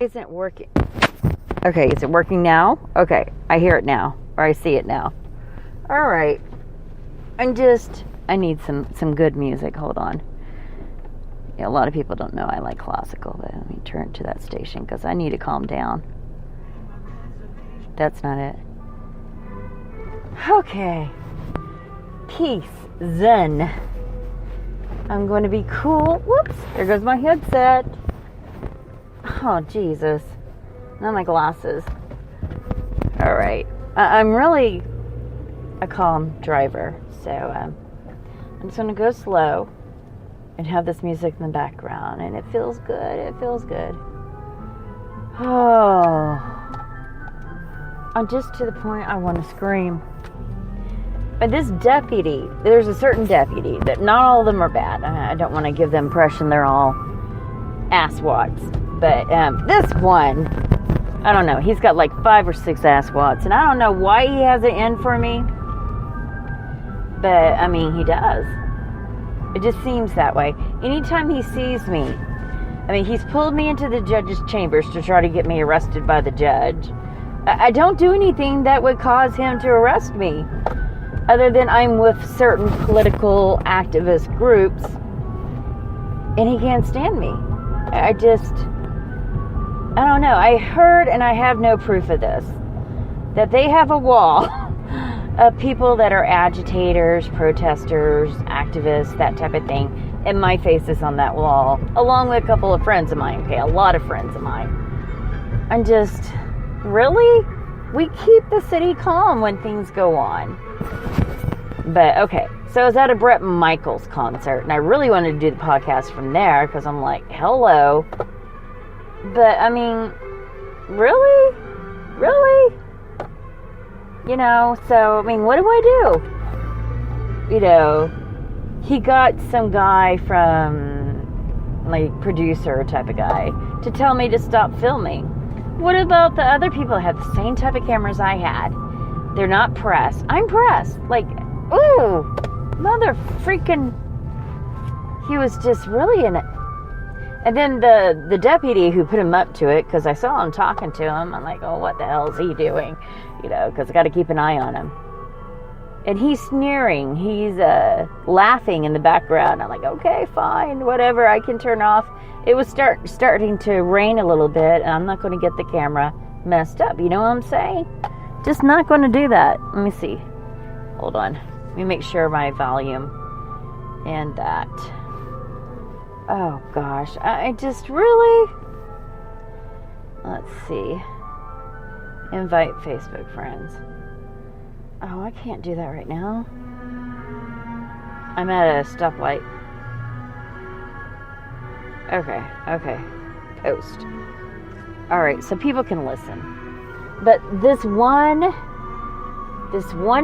Isn't working. Okay, is it working now? Okay, I hear it now, or I see it now. All right. I need some good music. Hold on. Yeah, a lot of people don't know I like classical, but let me turn to that station because I need to calm down. That's not it. Okay. Peace. Zen. I'm going to be cool. Whoops. There goes my headset. Oh, Jesus. Not my glasses. All right. I'm really a calm driver, so I'm just going to go slow and have this music in the background, and it feels good. It feels good. Oh. I'm just to the point I want to scream. But this deputy, there's a certain deputy that not all of them are bad. I don't want to give the impression they're all asswats. But this one, I don't know. He's got like 5 or 6 asswats. And I don't know why he has it in for me. But, I mean, he does. It just seems that way. Anytime he sees me, I mean, he's pulled me into the judge's chambers to try to get me arrested by the judge. I don't do anything that would cause him to arrest me. Other than I'm with certain political activist groups. And he can't stand me. I don't know. I heard, and I have no proof of this, that they have a wall of people that are agitators, protesters, activists, that type of thing. And my face is on that wall, along with a couple of friends of mine. Okay, a lot of friends of mine. I'm just, really? We keep the city calm when things go on. But, okay, so I was at a Bret Michaels concert, and I really wanted to do the podcast from there, because I'm like, hello. But, I mean, really? Really? You know, so, I mean, what do I do? You know, he got some guy from, like, producer type of guy to tell me to stop filming. What about the other people that had the same type of cameras I had? They're not pressed. I'm pressed. Like, ooh, mother freaking, he was just really in it. And then the deputy who put him up to it, because I saw him talking to him, I'm like, oh, what the hell is he doing? You know, because I got to keep an eye on him. And he's sneering, he's laughing in the background. I'm like, okay, fine, whatever, I can turn off. It was starting to rain a little bit, and I'm not going to get the camera messed up. You know what I'm saying? Just not going to do that. Let me see. Hold on. Let me make sure my volume and that. Oh, gosh. I just really... Let's see. Invite Facebook friends. Oh, I can't do that right now. I'm at a stoplight. Okay. Post. Alright, so people can listen. But this one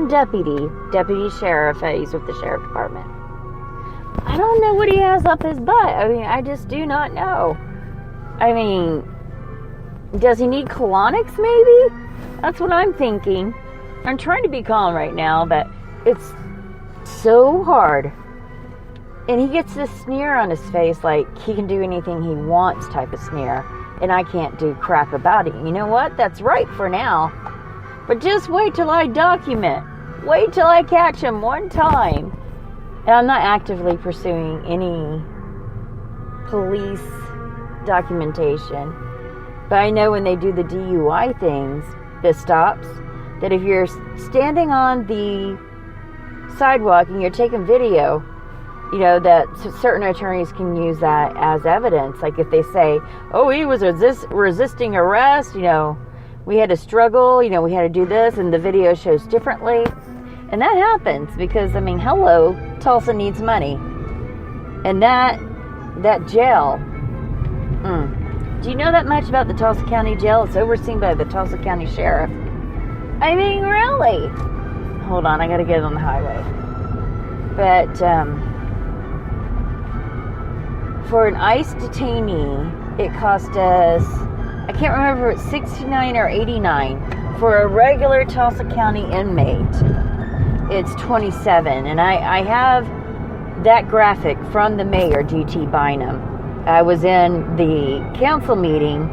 deputy sheriff, he's with the sheriff department. I don't know what he has up his butt. I mean, I just do not know. I mean, does he need colonics maybe? That's what I'm thinking. I'm trying to be calm right now, but it's so hard. And he gets this sneer on his face like he can do anything he wants type of sneer. And I can't do crap about it. You know what? That's right for now. But just wait till I document. Wait till I catch him one time. And I'm not actively pursuing any police documentation. But I know when they do the DUI things, the stops, that if you're standing on the sidewalk and you're taking video, you know, that certain attorneys can use that as evidence. Like if they say, oh, he was resisting arrest, you know, we had to struggle, you know, we had to do this, and the video shows differently. And that happens because, I mean, hello, Tulsa needs money. And that jail, do you know that much about the Tulsa County Jail? It's overseen by the Tulsa County Sheriff. I mean, really? Hold on, I gotta get on the highway. But, for an ICE detainee, it cost us, I can't remember if it's $69 or $89. For a regular Tulsa County inmate, it's $27. And I have that graphic from the mayor, D.T. Bynum. I was in the council meeting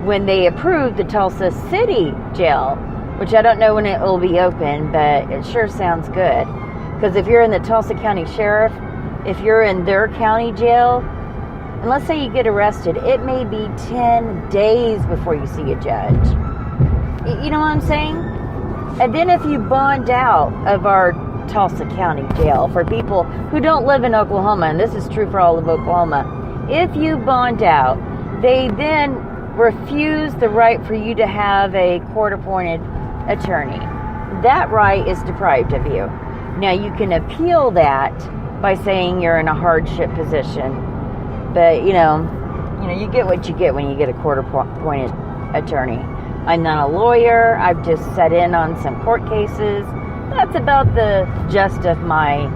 when they approved the Tulsa City jail, which I don't know when it will be open, but it sure sounds good. Because if you're in the Tulsa County Sheriff, if you're in their county jail, and let's say you get arrested, it may be 10 days before you see a judge. You know what I'm saying? And then if you bond out of our Tulsa County jail, for people who don't live in Oklahoma, and this is true for all of Oklahoma, if you bond out, they then refuse the right for you to have a court-appointed attorney. That right is deprived of you. Now, you can appeal that by saying you're in a hardship position, but you get what you get when you get a court-appointed attorney. I'm not a lawyer. I've just sat in on some court cases. That's about the gist of my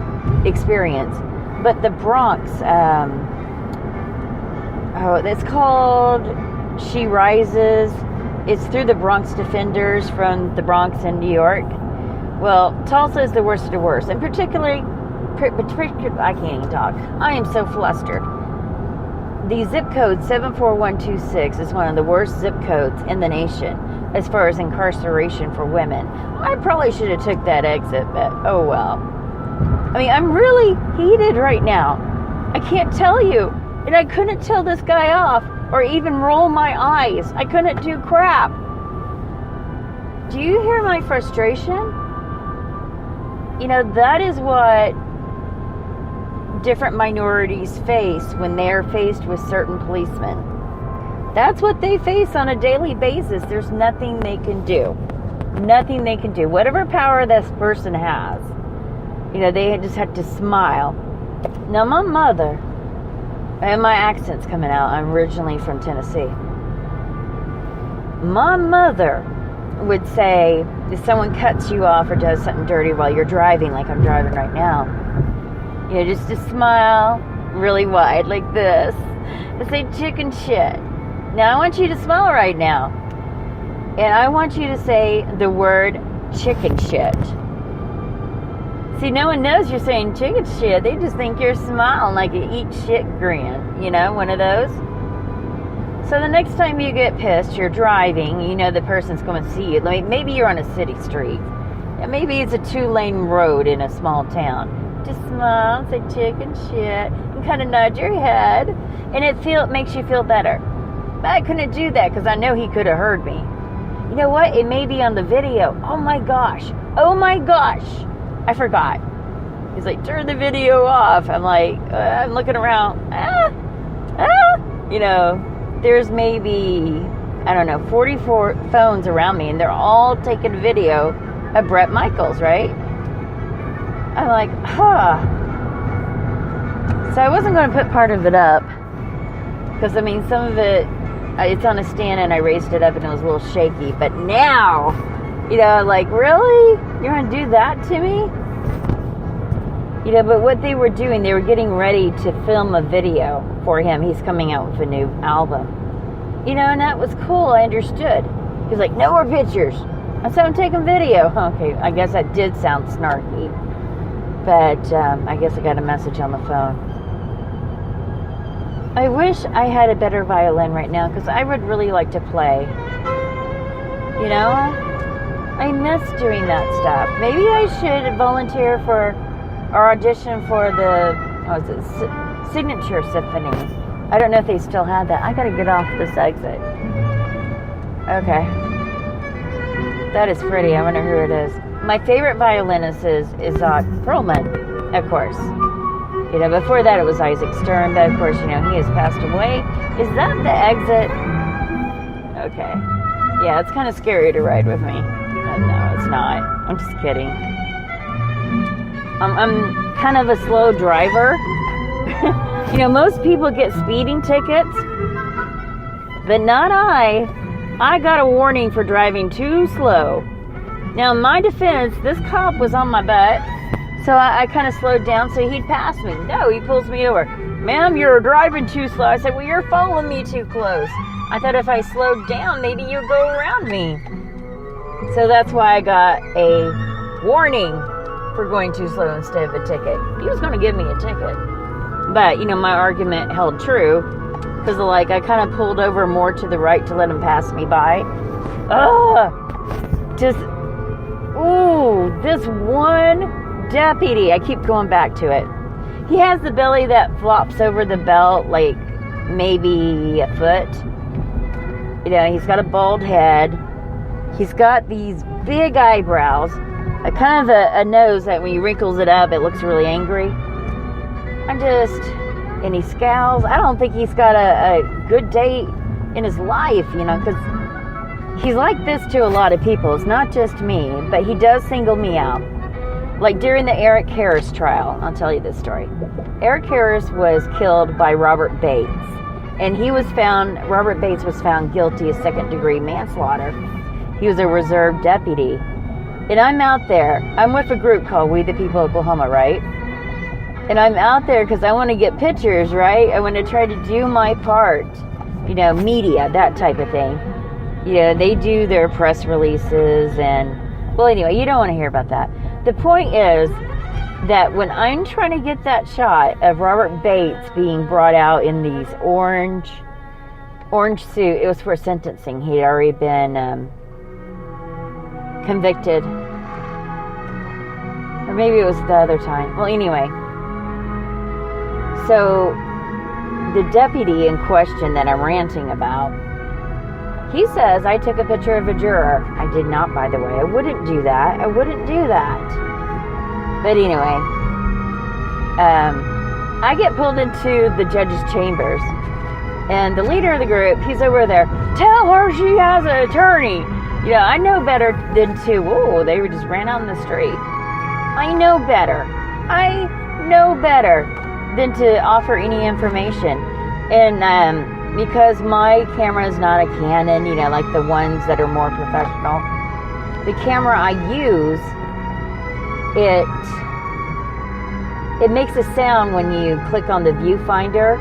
experience. But the Bronx, it's called She Rises. It's through the Bronx Defenders from the Bronx in New York. Well, Tulsa is the worst of the worst. And particularly, I can't even talk. I am so flustered. The zip code 74126 is one of the worst zip codes in the nation as far as incarceration for women. I probably should have took that exit, but oh well. I mean, I'm really heated right now. I can't tell you. And I couldn't tell this guy off or even roll my eyes. I couldn't do crap. Do you hear my frustration? That is what different minorities face when they're faced with certain policemen. That's what they face on a daily basis. There's nothing they can do. Nothing they can do. Whatever power this person has, they just have to smile. Now, my mother, and my accent's coming out, I'm originally from Tennessee. My mother would say, if someone cuts you off or does something dirty while you're driving, like I'm driving right now, just to smile really wide like this and say chicken shit. Now I want you to smile right now. And I want you to say the word chicken shit. See, no one knows you're saying chicken shit. They just think you're smiling like you eat shit grin. One of those. So the next time you get pissed, you're driving, the person's going to see you. Maybe you're on a city street. And maybe it's a 2-lane road in a small town. Just smile, say chicken shit, and kind of nod your head, and it makes you feel better. But I couldn't do that because I know he could have heard me. You know what? It may be on the video. Oh my gosh. I forgot. He's like, turn the video off. I'm like, I'm looking around. There's maybe, 44 phones around me, and they're all taking video of Bret Michaels, right? I'm like, So I wasn't going to put part of it up, because, some of it, it's on a stand, and I raised it up, and it was a little shaky. But now, really? You're going to do that to me? But what they were doing, they were getting ready to film a video for him. He's coming out with a new album. And that was cool. I understood. He's like, no more pictures. I said, I'm taking video. Okay, I guess that did sound snarky. But I guess I got a message on the phone. I wish I had a better violin right now, because I would really like to play. I miss doing that stuff. Maybe I should volunteer for or audition for the Signature Symphony. I don't know if they still have that. I gotta get off this exit. Okay. That is pretty. I wonder who it is. My favorite violinist is Perlman, of course. Before that it was Isaac Stern, but of course, he has passed away. Is that the exit? Okay. Yeah, it's kind of scary to ride with me. No, it's not. I'm just kidding. I'm kind of a slow driver. Most people get speeding tickets, but not I. I got a warning for driving too slow. Now, in my defense, this cop was on my butt, so I kind of slowed down so he'd pass me. No, he pulls me over. Ma'am, you're driving too slow. I said, well, you're following me too close. I thought if I slowed down, maybe you'd go around me. So that's why I got a warning for going too slow instead of a ticket. He was going to give me a ticket. But, my argument held true. Because, like, I kind of pulled over more to the right to let him pass me by. Ugh! Just, ooh, this one deputy, I keep going back to it. He has the belly that flops over the belt, like, maybe a foot. You know, he's got a bald head. He's got these big eyebrows. A kind of a nose that when he wrinkles it up, it looks really angry. And he scowls. I don't think he's got a good day in his life, you know, because he's like this to a lot of people. It's not just me, but he does single me out. Like during the Eric Harris trial, I'll tell you this story. Eric Harris was killed by Robert Bates, and Robert Bates was found guilty of second-degree manslaughter. He was a reserve deputy. And I'm out there. I'm with a group called We the People Oklahoma, right? And I'm out there because I want to get pictures, right? I want to try to do my part. You know, media, that type of thing. You know, they do their press releases and... Well, anyway, you don't want to hear about that. The point is that when I'm trying to get that shot of Robert Bates being brought out in these orange suit, it was for sentencing. He'd already been... convicted, or maybe it was the other time. Well, anyway, so the deputy in question that I'm ranting about, he says I took a picture of a juror. I did not, by the way. I wouldn't do that. But anyway, I get pulled into the judge's chambers, and the leader of the group, he's over there. Tell her she has an attorney. You know, I know better than to, they just ran out in the street. I know better than to offer any information. And because my camera is not a Canon, you know, like the ones that are more professional, the camera I use, it makes a sound when you click on the viewfinder,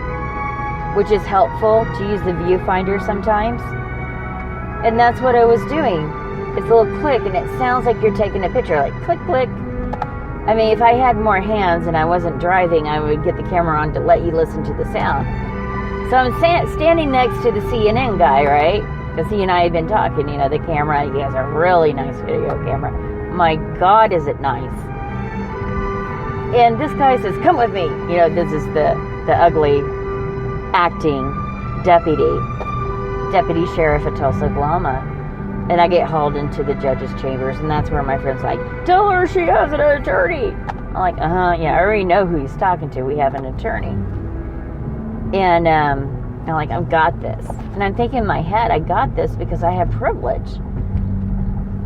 which is helpful to use the viewfinder sometimes. And that's what I was doing. It's a little click, and it sounds like you're taking a picture, like click, click. I mean, if I had more hands and I wasn't driving, I would get the camera on to let you listen to the sound. So I'm standing next to the CNN guy, right? Because he and I had been talking, you know, the camera. He has a really nice video camera. My God, is it nice. And this guy says, come with me. You know, this is the ugly acting deputy sheriff of Tulsa, Oklahoma. And I get hauled into the judge's chambers, and that's where my friend's like, tell her she has an attorney. I'm like, yeah, I already know who he's talking to. We have an attorney. And I'm like, I've got this. And I'm thinking in my head, I got this because I have privilege.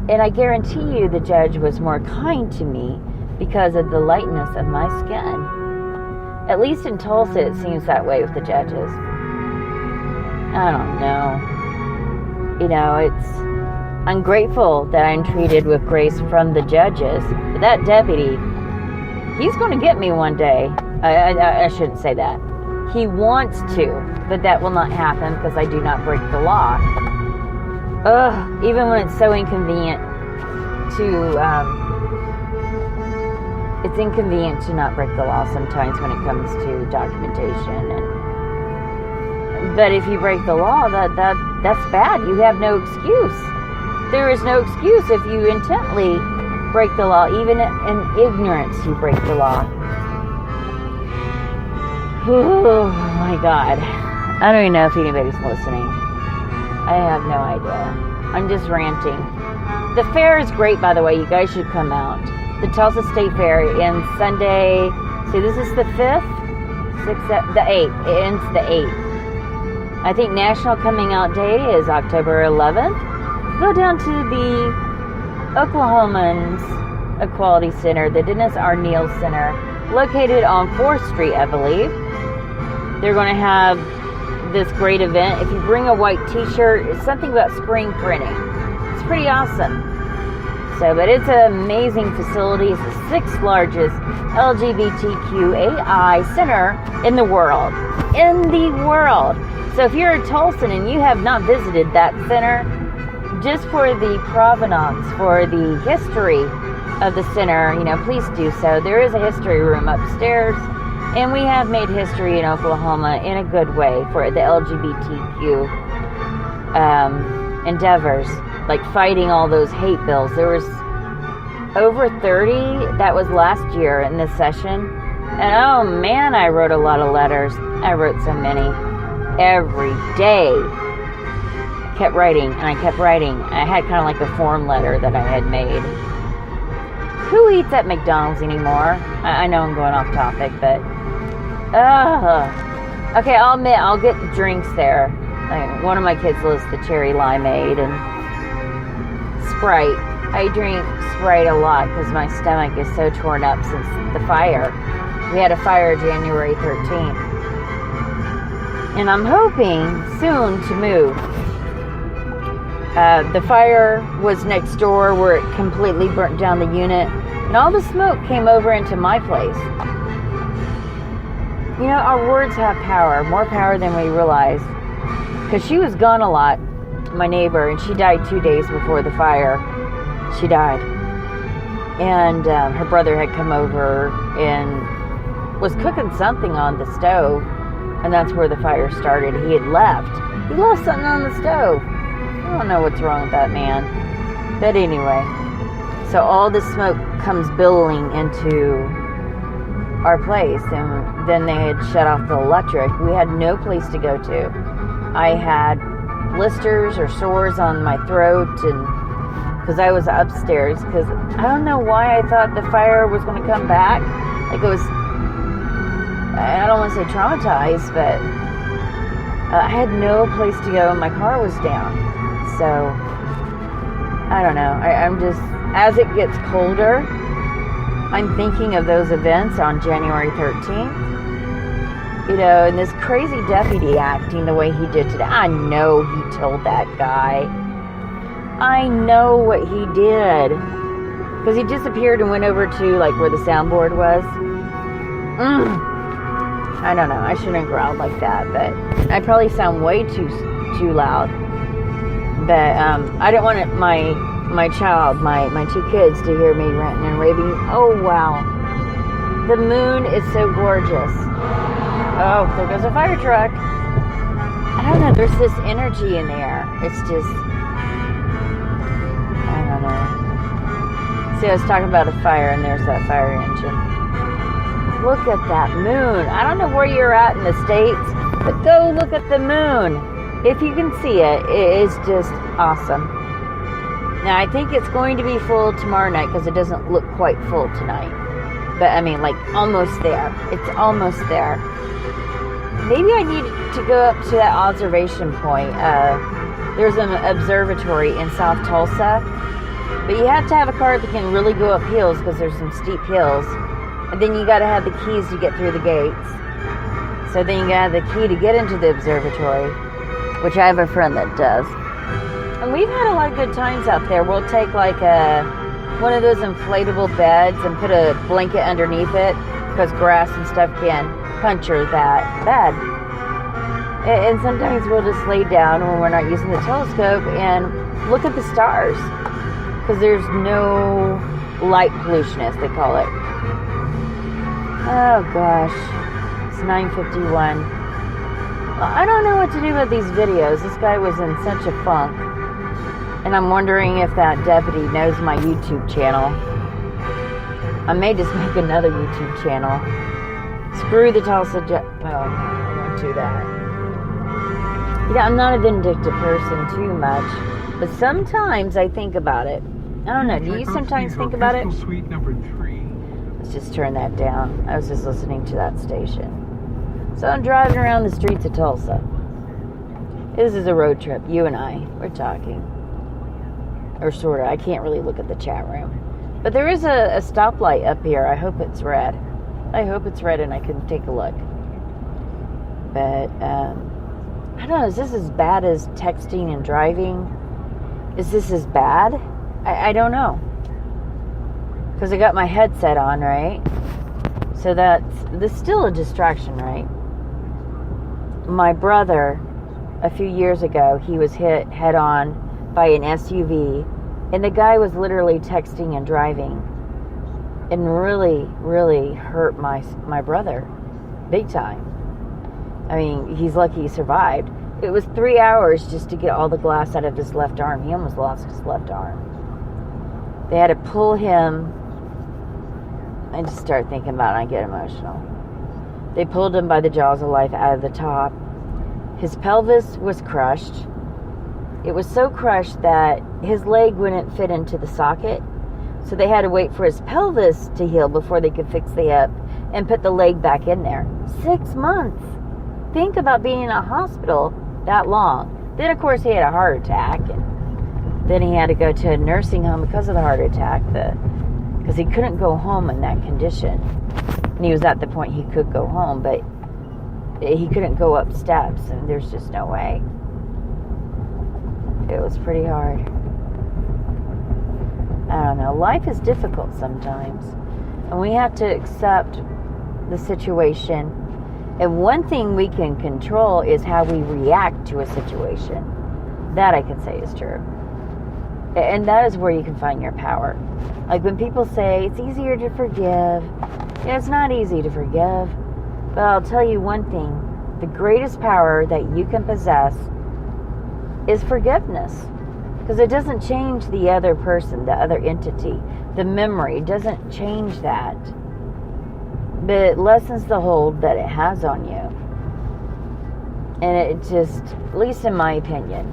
And I guarantee you the judge was more kind to me because of the lightness of my skin. At least in Tulsa, it seems that way with the judges. I don't know. You know, I'm grateful that I'm treated with grace from the judges. But that deputy, he's going to get me one day. I shouldn't say that. He wants to, but that will not happen because I do not break the law. Even when it's so inconvenient it's inconvenient to not break the law sometimes when it comes to documentation. But if you break the law, that's bad. You have no excuse. There is no excuse if you intently break the law. Even in ignorance, you break the law. Oh my God. I don't even know if anybody's listening. I have no idea. I'm just ranting. The fair is great, by the way. You guys should come out. The Tulsa State Fair ends Sunday. See, this is the 5th? 6th, the 8th. It ends the 8th. I think National Coming Out Day is October 11th. Go down to the Oklahomans Equality Center, the Dennis R. Neal Center, located on 4th Street, I believe. They're going to have this great event. If you bring a white t-shirt, it's something about screen printing. It's pretty awesome. But it's an amazing facility. It's the 6th largest LGBTQAI center in the world. So if you're a Tulsan and you have not visited that center, just for the provenance, for the history of the center, you know, please do so. There is a history room upstairs. And we have made history in Oklahoma in a good way for the LGBTQ endeavors, like fighting all those hate bills. There was over 30, that was last year in this session. And oh man, I wrote a lot of letters. I wrote so many. Every day. I kept writing and I kept writing. I had kind of like a form letter that I had made. Who eats at McDonald's anymore? I know I'm going off topic, but okay, I'll admit, I'll get drinks there. Like, one of my kids loves the cherry limeade and Sprite. I drink Sprite a lot because my stomach is so torn up since the fire. We had a fire January 13th. And I'm hoping soon to move. The fire was next door where it completely burnt down the unit. And all the smoke came over into my place. You know, our words have power, more power than we realize. Because she was gone a lot, my neighbor, and she died 2 days before the fire. She died. And her brother had come over and was cooking something on the stove. And that's where the fire started. He had left. He left something on the stove. I don't know what's wrong with that man. But anyway. So all the smoke comes billowing into our place, and then they had shut off the electric. We had no place to go to. I had blisters or sores on my throat, and because I was upstairs, because I don't know why I thought the fire was going to come back. Like it was, I don't want to say traumatized, but I had no place to go and my car was down. So I don't know. I'm just, as it gets colder, I'm thinking of those events on January 13th. You know, and this crazy deputy acting the way he did today. I know he told that guy. I know what he did. Because he disappeared and went over to, like, where the soundboard was. I don't know. I shouldn't have growled like that. But I probably sound way too loud. But I didn't want my child, my two kids, to hear me ranting and raving. Oh, wow. The moon is so gorgeous. Oh, there goes a fire truck. I don't know. There's this energy in the air. It's just, I don't know. See, I was talking about a fire, and there's that fire engine. Look at that moon. I don't know where you're at in the States, but go look at the moon. If you can see it, it is just awesome. Now, I think it's going to be full tomorrow night because it doesn't look quite full tonight. But, I mean, like, almost there. It's almost there. Maybe I need to go up to that observation point. There's an observatory in South Tulsa. But you have to have a car that can really go up hills because there's some steep hills. And then you got to have the keys to get through the gates. So then you got to have the key to get into the observatory, which I have a friend that does. And we've had a lot of good times out there. We'll take like one of those inflatable beds and put a blanket underneath it because grass and stuff can puncture that bed. And sometimes we'll just lay down when we're not using the telescope and look at the stars because there's no light pollution, as they call it. Oh gosh, it's 9:51. I don't know what to do with these videos. This guy was in such a funk. And I'm wondering if that deputy knows my YouTube channel. I may just make another YouTube channel. Screw the Tulsa oh, I won't do that. Yeah, I'm not a vindictive person too much. But sometimes I think about it. I don't know. Do you sometimes think about it? Suite number 3. Let's just turn that down. I was just listening to that station. So I'm driving around the streets of Tulsa. This is a road trip. You and I. We're talking. Or sort of. I can't really look at the chat room. But there is a stoplight up here. I hope it's red. I hope it's red and I can take a look. But, I don't know. Is this as bad as texting and driving? Is this as bad? I don't know. Because I got my headset on, right? So that's still a distraction, right? My brother, a few years ago, he was hit head on by an SUV, and the guy was literally texting and driving, and really, really hurt my brother. Big time. I mean, he's lucky he survived. It was 3 hours just to get all the glass out of his left arm. He almost lost his left arm. They had to pull him. I just start thinking about it and I get emotional. They pulled him by the jaws of life out of the top. His pelvis was crushed. It was so crushed that his leg wouldn't fit into the socket. So they had to wait for his pelvis to heal before they could fix the hip and put the leg back in there. 6 months. Think about being in a hospital that long. Then, of course, he had a heart attack. And then he had to go to a nursing home because of the heart attack. Because he couldn't go home in that condition. And he was at the point he could go home, but he couldn't go up steps. And there's just no way. It was pretty hard. I don't know. Life is difficult sometimes. And we have to accept the situation. And one thing we can control is how we react to a situation. That I can say is true. And that is where you can find your power. Like when people say it's easier to forgive. Yeah, it's not easy to forgive. But I'll tell you one thing. The greatest power that you can possess is forgiveness. Because it doesn't change the other person, the other entity. The memory doesn't change that. But it lessens the hold that it has on you. And it just, at least in my opinion.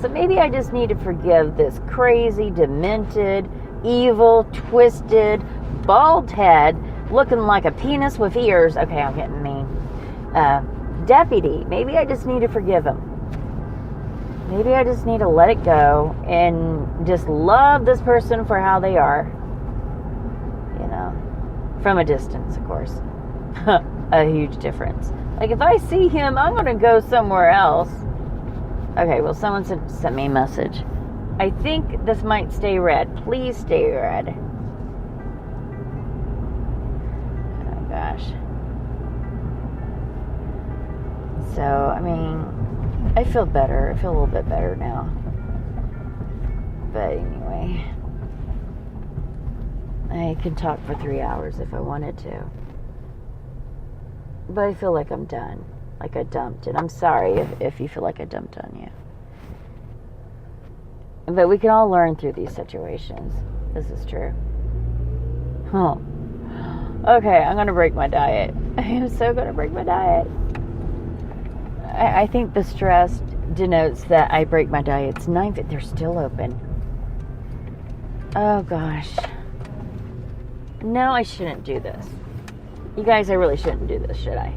So maybe I just need to forgive this crazy, demented, evil, twisted, bald head, looking like a penis with ears. Okay, I'm getting mean. Deputy. Maybe I just need to forgive him. Maybe I just need to let it go and just love this person for how they are. You know, from a distance, of course. A huge difference. Like if I see him, I'm going to go somewhere else. Okay, well, someone sent me a message. I think this might stay red. Please stay red. Oh, gosh. So, I mean, I feel better. I feel a little bit better now. But anyway, I can talk for 3 hours if I wanted to. But I feel like I'm done. Like I dumped. And I'm sorry if you feel like I dumped on you. But we can all learn through these situations. This is true. Huh. Okay, I'm going to break my diet. I am so going to break my diet. I think the stress denotes that I break my diet. It's 9, they're still open. Oh gosh. No, I shouldn't do this. You guys, I really shouldn't do this, should I?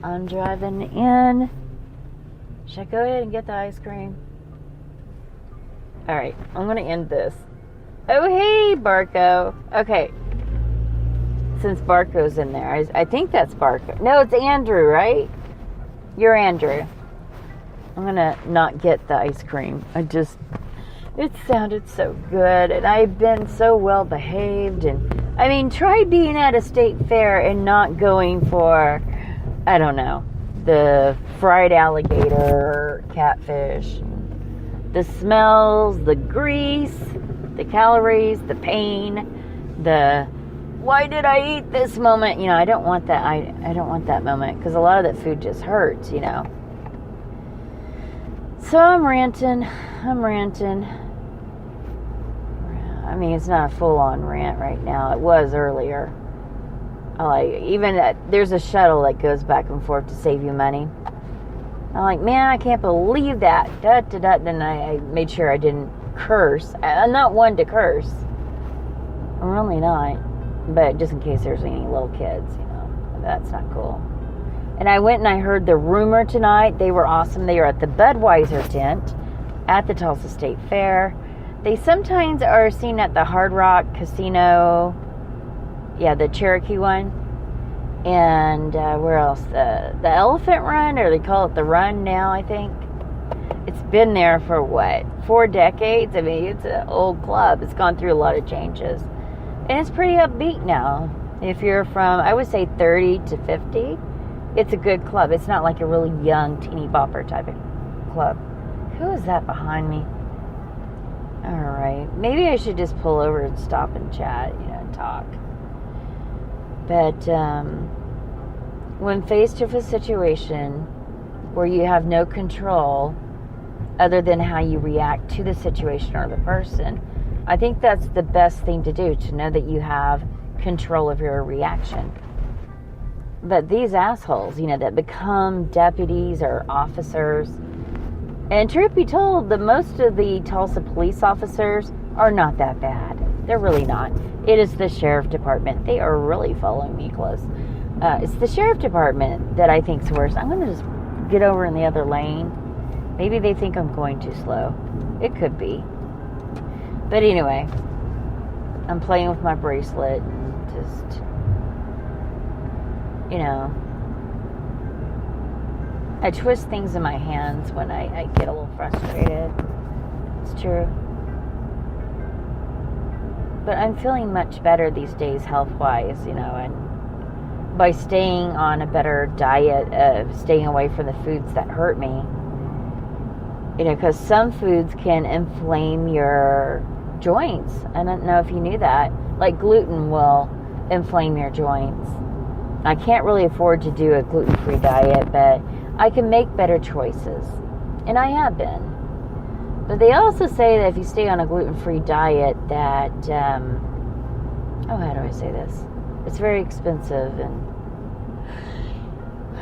I'm driving in. Should I go ahead and get the ice cream? Alright, I'm going to end this. Oh, hey, Barco. Okay. Since Barco's in there, I think that's Barco. No, it's Andrew, right? You're Andrew. I'm gonna not get the ice cream. It sounded so good, and I've been so well behaved, and I mean, try being at a state fair and not going for, I don't know, the fried alligator, catfish, the smells, the grease, the calories, the pain, the why did I eat this moment? You know, I don't want that. I don't want that moment because a lot of that food just hurts, you know. So I'm ranting. I mean, it's not a full-on rant right now. It was earlier. There's a shuttle that goes back and forth to save you money. I'm like, man, I can't believe that. Then I made sure I didn't curse. I'm not one to curse. I'm really not. But just in case there's any little kids, you know, that's not cool. And I went and I heard the rumor tonight. They were awesome. They were at the Budweiser tent at the Tulsa State Fair. They sometimes are seen at the Hard Rock Casino. Yeah, the Cherokee one. And where else? The Elephant Run, or they call it the Run now, I think. It's been there for, 4 decades? I mean, it's an old club. It's gone through a lot of changes. And it's pretty upbeat now. If you're from, I would say 30 to 50, it's a good club. It's not like a really young, teeny bopper type of club. Who is that behind me? All right. maybe I should just pull over and stop and chat, and talk. But when faced with a situation where you have no control other than how you react to the situation or the person, I think that's the best thing to do, to know that you have control of your reaction. But these assholes, that become deputies or officers, and truth be told, most of the Tulsa police officers are not that bad. They're really not. It is the sheriff department. They are really following me close. It's the sheriff department that I think's worse. I'm going to just get over in the other lane. Maybe they think I'm going too slow. It could be. But anyway, I'm playing with my bracelet and just, I twist things in my hands when I get a little frustrated. It's true. But I'm feeling much better these days health-wise, and by staying on a better diet of staying away from the foods that hurt me. Because some foods can inflame your joints. I don't know if you knew that. Like gluten will inflame your joints. I can't really afford to do a gluten-free diet, but I can make better choices. And I have been. But they also say that if you stay on a gluten-free diet that, how do I say this? It's very expensive, and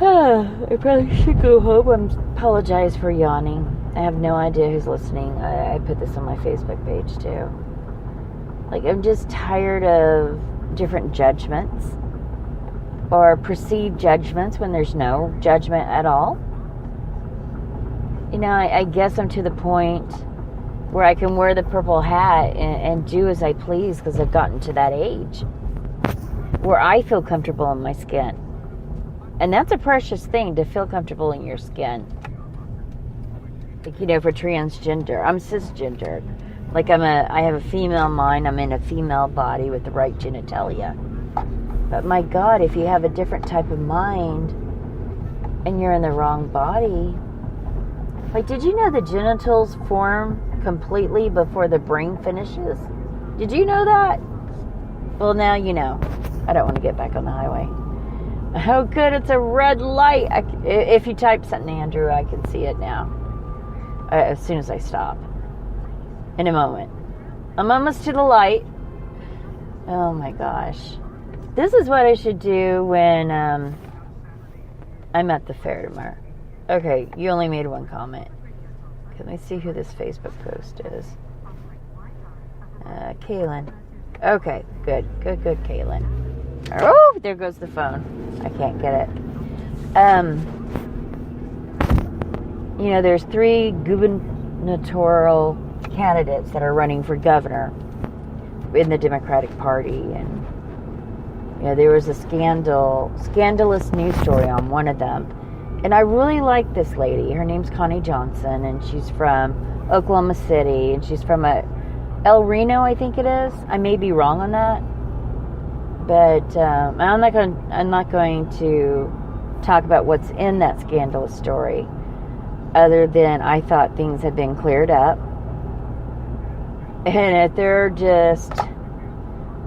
I probably should go home. I apologize for yawning. I have no idea who's listening. I put this on my Facebook page too. I'm just tired of different judgments or perceived judgments when there's no judgment at all. I guess I'm to the point where I can wear the purple hat and do as I please, because I've gotten to that age where I feel comfortable in my skin. And that's a precious thing, to feel comfortable in your skin. For transgender, I'm cisgender. I have a female mind, I'm in a female body with the right genitalia. But my God, if you have a different type of mind and you're in the wrong body, did you know the genitals form completely before the brain finishes? Did you know that? Well, now you know. I don't want to get back on the highway. Oh, good, it's a red light. If you type something, Andrew, I can see it now. As soon as I stop. In a moment. I'm almost to the light. Oh my gosh. This is what I should do when I'm at the fair tomorrow. Okay, you only made one comment. Let me see who this Facebook post is. Kaylin. Okay, good, Kaylin. Oh, there goes the phone. I can't get it. There's 3 gubernatorial candidates that are running for governor in the Democratic Party, and there was a scandalous news story on one of them. And I really like this lady. Her name's Connie Johnson, and she's from Oklahoma City, and she's from El Reno, I think it is. I may be wrong on that, but I'm not going to talk about what's in that scandalous story, other than I thought things had been cleared up, and if they're just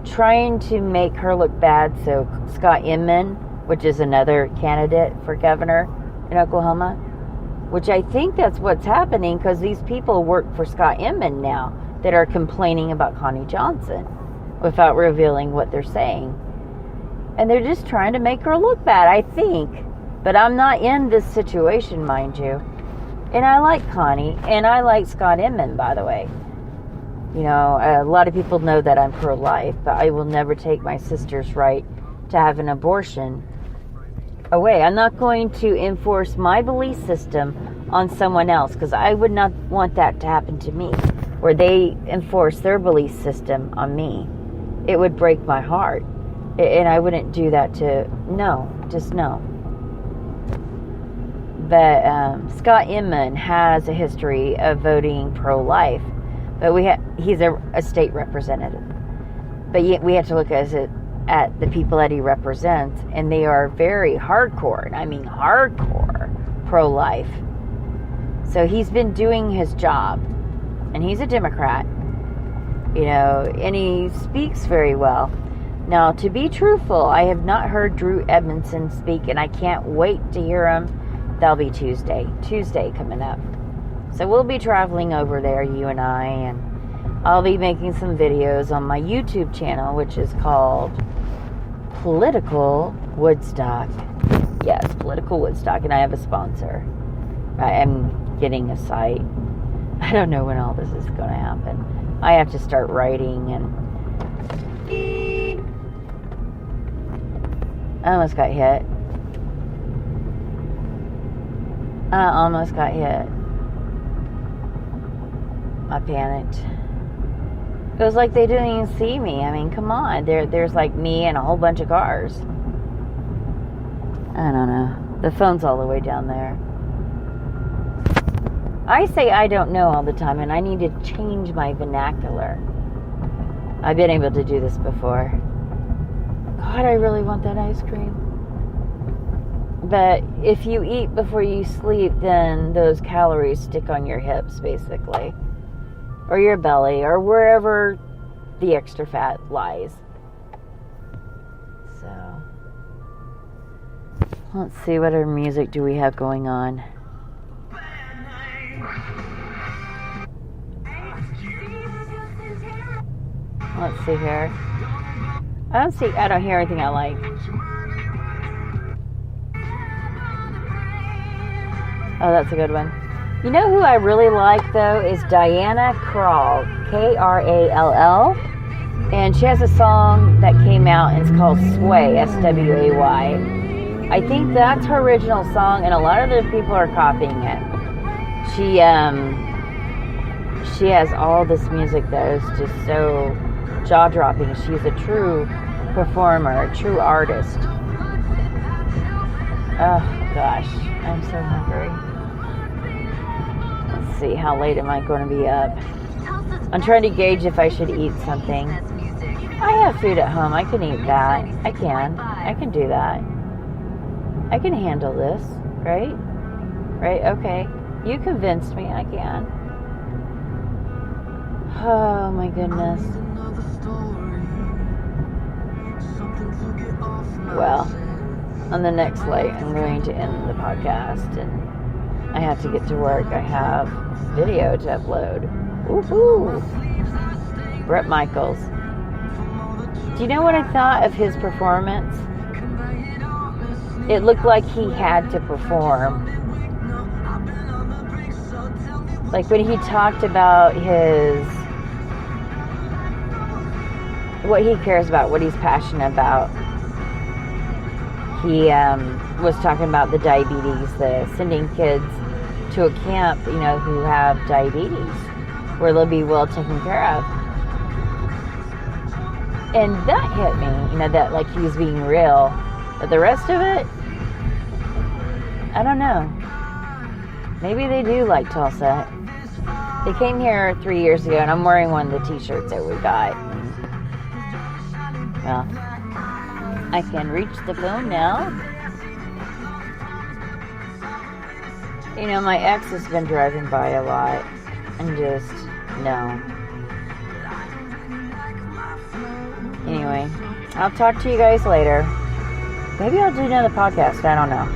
trying to make her look bad. So Scott Inman, which is another candidate for governor in Oklahoma, which I think that's what's happening, because these people work for Scott Inman now that are complaining about Connie Johnson without revealing what they're saying. And they're just trying to make her look bad, I think. But I'm not in this situation, mind you. And I like Connie, and I like Scott Inman, by the way. A lot of people know that I'm pro-life, but I will never take my sister's right to have an abortion away. I'm not going to enforce my belief system on someone else, because I would not want that to happen to me, where they enforce their belief system on me. It would break my heart, and I wouldn't do that no. But Scott Inman has a history of voting pro-life, but he's a state representative. But yet we have to look at the people that he represents, and they are very hardcore, and I mean hardcore, pro-life. So he's been doing his job, and he's a Democrat, and he speaks very well. Now, to be truthful, I have not heard Drew Edmondson speak, and I can't wait to hear him. That'll be Tuesday coming up. So we'll be traveling over there, you and I, and I'll be making some videos on my YouTube channel, which is called Political Woodstock. Yes, Political Woodstock, and I have a sponsor. I am getting a site. I don't know when all this is going to happen. I have to start writing, and I almost got hit. I panicked. It was like they didn't even see me. I mean, come on. There's like me and a whole bunch of cars. I don't know. The phone's all the way down there. I say I don't know all the time, and I need to change my vernacular. I've been able to do this before. God, I really want that ice cream. But if you eat before you sleep, then those calories stick on your hips, basically. Or your belly, or wherever the extra fat lies. So, let's see, what other music do we have going on? Let's see here. I don't hear anything I like. Oh, that's a good one. You know who I really like, though, is Diana Krall, Krall. And she has a song that came out, and it's called Sway, S-W-A-Y. I think that's her original song, and a lot of other people are copying it. She has all this music that is just so jaw-dropping. She's a true performer, a true artist. Oh, gosh. I'm so hungry. Let's see, how late am I going to be up? I'm trying to gauge if I should eat something. I have food at home. I can eat that. I can do that. I can handle this, right? Right? Okay. You convinced me I can. Oh, my goodness. Well, on the next light, I'm going to end the podcast, and I have to get to work. I have video to upload. Woohoo! Bret Michaels. Do you know what I thought of his performance? It looked like he had to perform. Like when he talked about what he cares about, what he's passionate about. He was talking about the diabetes, sending kids to a camp, who have diabetes, where they'll be well taken care of. And that hit me, that like he was being real. But the rest of it, I don't know. Maybe they do like Tulsa. They came here 3 years ago, and I'm wearing one of the t-shirts that we got. Well, I can reach the phone now. My ex has been driving by a lot, and just, no. Anyway, I'll talk to you guys later. Maybe I'll do another podcast, I don't know.